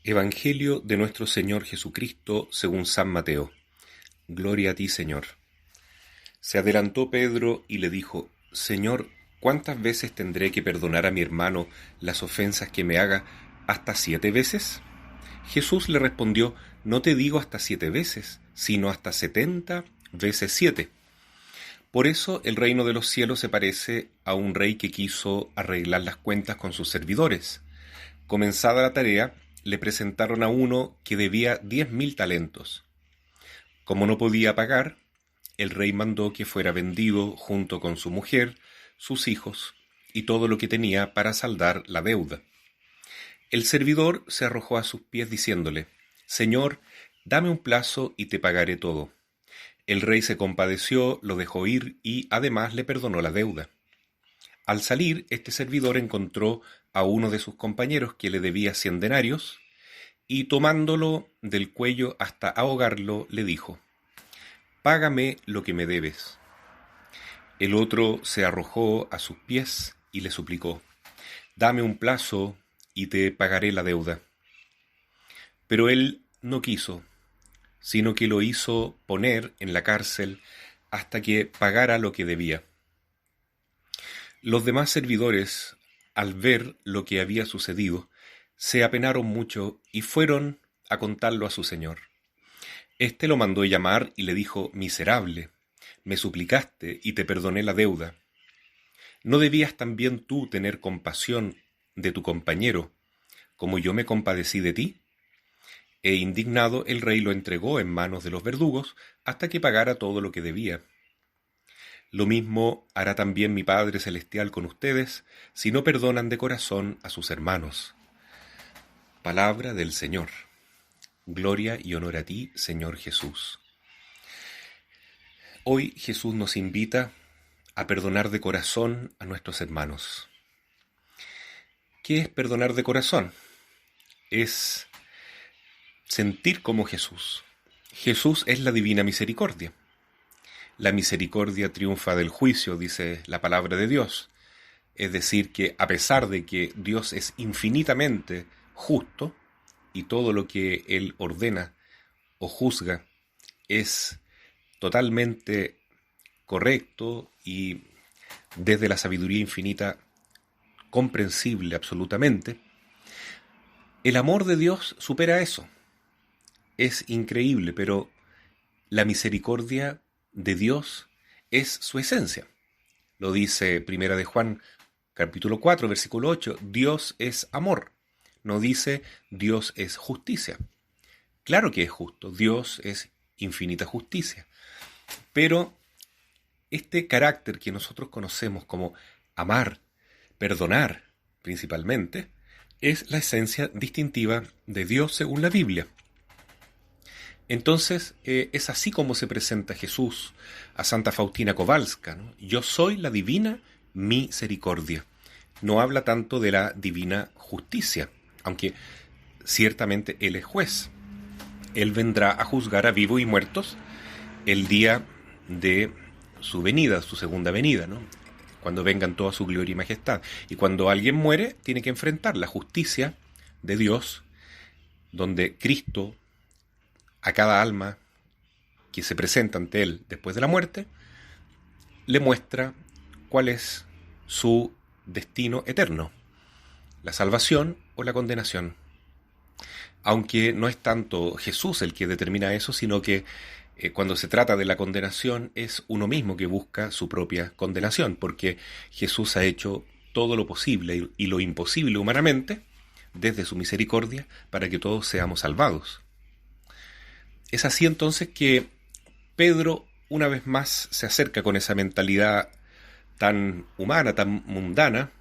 Evangelio de nuestro Señor Jesucristo según San Mateo. Gloria a ti, Señor. Se adelantó Pedro y le dijo: Señor, ¿cuántas veces tendré que perdonar a mi hermano las ofensas que me haga? ¿Hasta 7 veces? Jesús le respondió: No te digo hasta 7 veces, sino hasta 70 veces 7. Por eso el reino de los cielos se parece a un rey que quiso arreglar las cuentas con sus servidores. Comenzada la tarea, le presentaron a uno que debía 10.000 talentos. Como no podía pagar, el rey mandó que fuera vendido junto con su mujer, sus hijos y todo lo que tenía para saldar la deuda. El servidor se arrojó a sus pies diciéndole: Señor, dame un plazo y te pagaré todo. El rey se compadeció, lo dejó ir y además le perdonó la deuda. Al salir, este servidor encontró a uno de sus compañeros que le debía 100 denarios, y tomándolo del cuello hasta ahogarlo, le dijo: Págame lo que me debes. El otro se arrojó a sus pies y le suplicó: Dame un plazo y te pagaré la deuda. Pero él no quiso, sino que lo hizo poner en la cárcel hasta que pagara lo que debía. Los demás servidores, al ver lo que había sucedido, se apenaron mucho y fueron a contarlo a su señor. Éste lo mandó llamar y le dijo: Miserable, me suplicaste y te perdoné la deuda. ¿No debías también tú tener compasión de tu compañero, como yo me compadecí de ti? E indignado, el rey lo entregó en manos de los verdugos hasta que pagara todo lo que debía. Lo mismo hará también mi Padre Celestial con ustedes, si no perdonan de corazón a sus hermanos. Palabra del Señor. Gloria y honor a ti, Señor Jesús. Hoy Jesús nos invita a perdonar de corazón a nuestros hermanos. ¿Qué es perdonar de corazón? Es sentir como Jesús. Jesús es la divina misericordia. La misericordia triunfa del juicio, dice la palabra de Dios. Es decir, que a pesar de que Dios es infinitamente justo y todo lo que Él ordena o juzga es totalmente correcto y desde la sabiduría infinita comprensible absolutamente, el amor de Dios supera eso. Es increíble, pero la misericordia de Dios es su esencia. Lo dice Primera de Juan, capítulo 4, versículo 8. Dios es amor. No dice Dios es justicia. Claro que es justo. Dios es infinita justicia. Pero este carácter que nosotros conocemos como amar, perdonar principalmente, es la esencia distintiva de Dios según la Biblia. Entonces, es así como se presenta Jesús a Santa Faustina Kowalska, ¿no? Yo soy la divina misericordia. No habla tanto de la divina justicia, aunque ciertamente Él es juez. Él vendrá a juzgar a vivos y muertos el día de su venida, su segunda venida, ¿no? Cuando vengan toda su gloria y majestad. Y cuando alguien muere, tiene que enfrentar la justicia de Dios, donde Cristo, a cada alma que se presenta ante Él después de la muerte, le muestra cuál es su destino eterno, la salvación o la condenación. Aunque no es tanto Jesús el que determina eso, sino que cuando se trata de la condenación es uno mismo que busca su propia condenación, porque Jesús ha hecho todo lo posible y lo imposible humanamente, desde su misericordia, para que todos seamos salvados. Es así entonces que Pedro una vez más se acerca con esa mentalidad tan humana, tan mundana,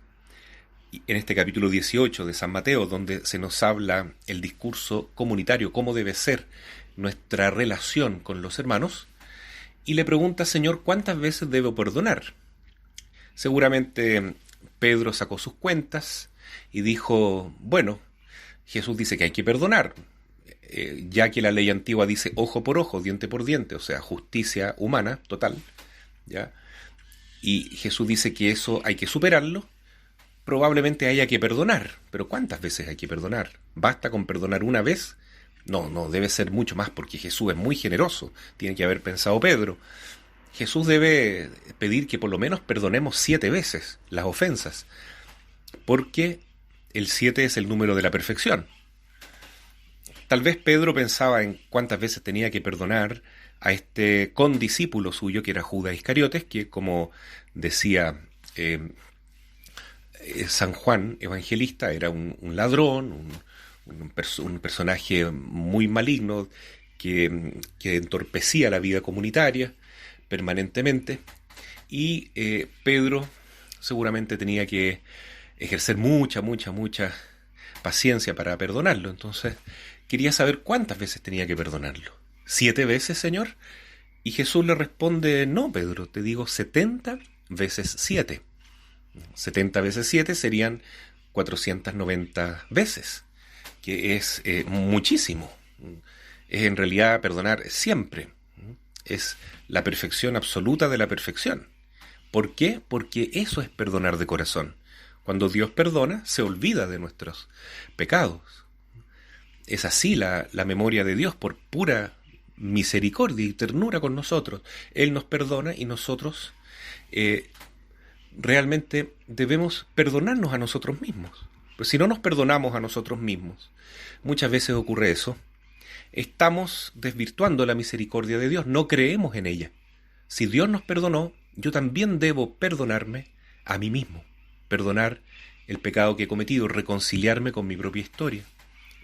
en este capítulo 18 de San Mateo, donde se nos habla el discurso comunitario, cómo debe ser nuestra relación con los hermanos, y le pregunta: Señor, ¿cuántas veces debo perdonar? Seguramente Pedro sacó sus cuentas y dijo: bueno, Jesús dice que hay que perdonar, ya que la ley antigua dice ojo por ojo, diente por diente, o sea, justicia humana total, ¿ya? Y Jesús dice que eso hay que superarlo, probablemente haya que perdonar. Pero ¿cuántas veces hay que perdonar? ¿Basta con perdonar una vez? No, debe ser mucho más porque Jesús es muy generoso. Tiene que haber pensado Pedro. Jesús debe pedir que por lo menos perdonemos 7 veces las ofensas, porque el 7 es el número de la perfección. Tal vez Pedro pensaba en cuántas veces tenía que perdonar a este condiscípulo suyo, que era Judas Iscariotes, que, como decía San Juan Evangelista, era un ladrón, un personaje muy maligno que entorpecía la vida comunitaria permanentemente, y Pedro seguramente tenía que ejercer mucha paciencia para perdonarlo. Entonces quería saber cuántas veces tenía que perdonarlo. ¿7 veces, Señor? Y Jesús le responde: no, Pedro, te digo 70 veces 7. 70 veces 7 serían 490 veces, que es muchísimo. Es en realidad perdonar siempre. Es la perfección absoluta de la perfección. ¿Por qué? Porque eso es perdonar de corazón. Cuando Dios perdona, se olvida de nuestros pecados. Es así la memoria de Dios, por pura misericordia y ternura con nosotros. Él nos perdona y nosotros realmente debemos perdonarnos a nosotros mismos. Pero si no nos perdonamos a nosotros mismos, muchas veces ocurre eso, estamos desvirtuando la misericordia de Dios, no creemos en ella. Si Dios nos perdonó, yo también debo perdonarme a mí mismo, perdonar el pecado que he cometido, reconciliarme con mi propia historia,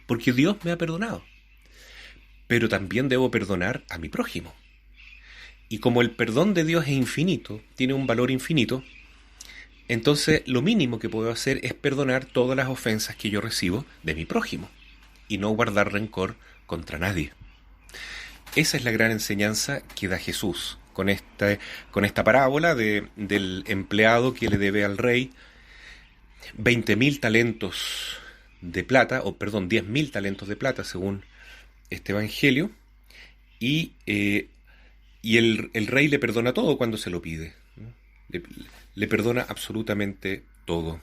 porque Dios me ha perdonado. Pero también debo perdonar a mi prójimo. Y como el perdón de Dios es infinito, tiene un valor infinito, entonces lo mínimo que puedo hacer es perdonar todas las ofensas que yo recibo de mi prójimo y no guardar rencor contra nadie. Esa es la gran enseñanza que da Jesús con esta parábola del empleado que le debe al rey 20.000 talentos de plata, 10.000 talentos de plata según este evangelio, y el rey le perdona todo cuando se lo pide, ¿no? Le perdona absolutamente todo.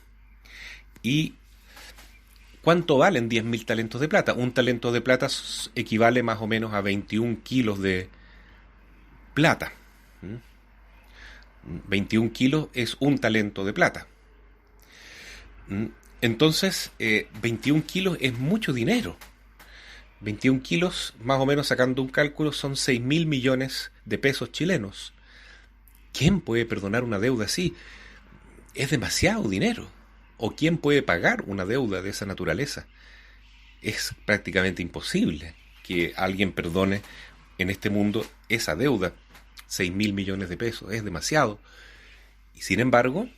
¿Y cuánto valen 10.000 talentos de plata? Un talento de plata equivale más o menos a 21 kilos de plata. 21 kilos es un talento de plata. Entonces, 21 kilos es mucho dinero. 21 kilos, más o menos sacando un cálculo, son 6.000 millones de pesos chilenos. ¿Quién puede perdonar una deuda así? Es demasiado dinero. ¿O quién puede pagar una deuda de esa naturaleza? Es prácticamente imposible que alguien perdone en este mundo esa deuda. 6.000 millones de pesos, es demasiado. Y sin embargo,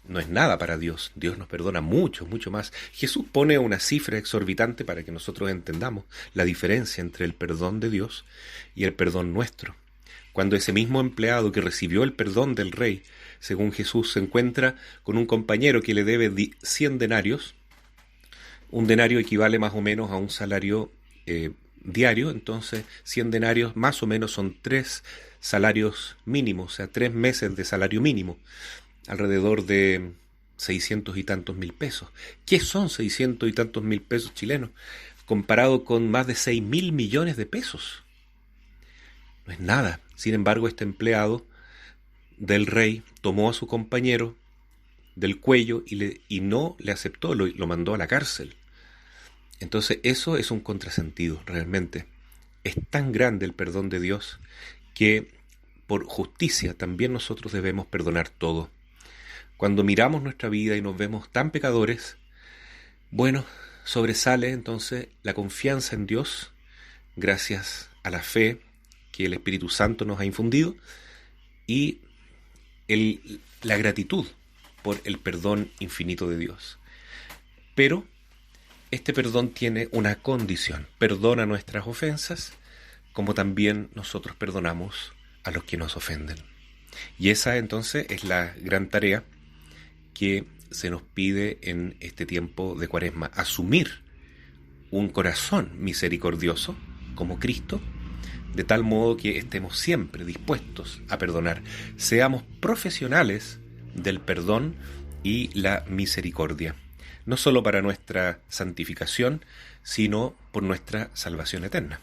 no es nada para Dios. Dios nos perdona mucho más. Jesús pone una cifra exorbitante para que nosotros entendamos la diferencia entre el perdón de Dios y el perdón nuestro. Cuando ese mismo empleado que recibió el perdón del rey, según Jesús, se encuentra con un compañero que le debe 100 denarios, un denario equivale más o menos a un salario diario, entonces 100 denarios más o menos son 3 salarios mínimos, o sea, 3 meses de salario mínimo, alrededor de 600 y tantos mil pesos. ¿Qué son 600 y tantos mil pesos chilenos comparado con más de 6.000 millones de pesos? No es nada. Sin embargo, este empleado del rey tomó a su compañero del cuello y no le aceptó, lo mandó a la cárcel. Entonces eso es un contrasentido, realmente. Es tan grande el perdón de Dios que por justicia también nosotros debemos perdonar todo. Cuando miramos nuestra vida y nos vemos tan pecadores, bueno, sobresale entonces la confianza en Dios, gracias a la fe que el Espíritu Santo nos ha infundido, y la gratitud por el perdón infinito de Dios. Pero este perdón tiene una condición: perdona nuestras ofensas, como también nosotros perdonamos a los que nos ofenden. Y esa entonces es la gran tarea que se nos pide en este tiempo de Cuaresma: asumir un corazón misericordioso como Cristo, de tal modo que estemos siempre dispuestos a perdonar. Seamos profesionales del perdón y la misericordia, no solo para nuestra santificación, sino por nuestra salvación eterna.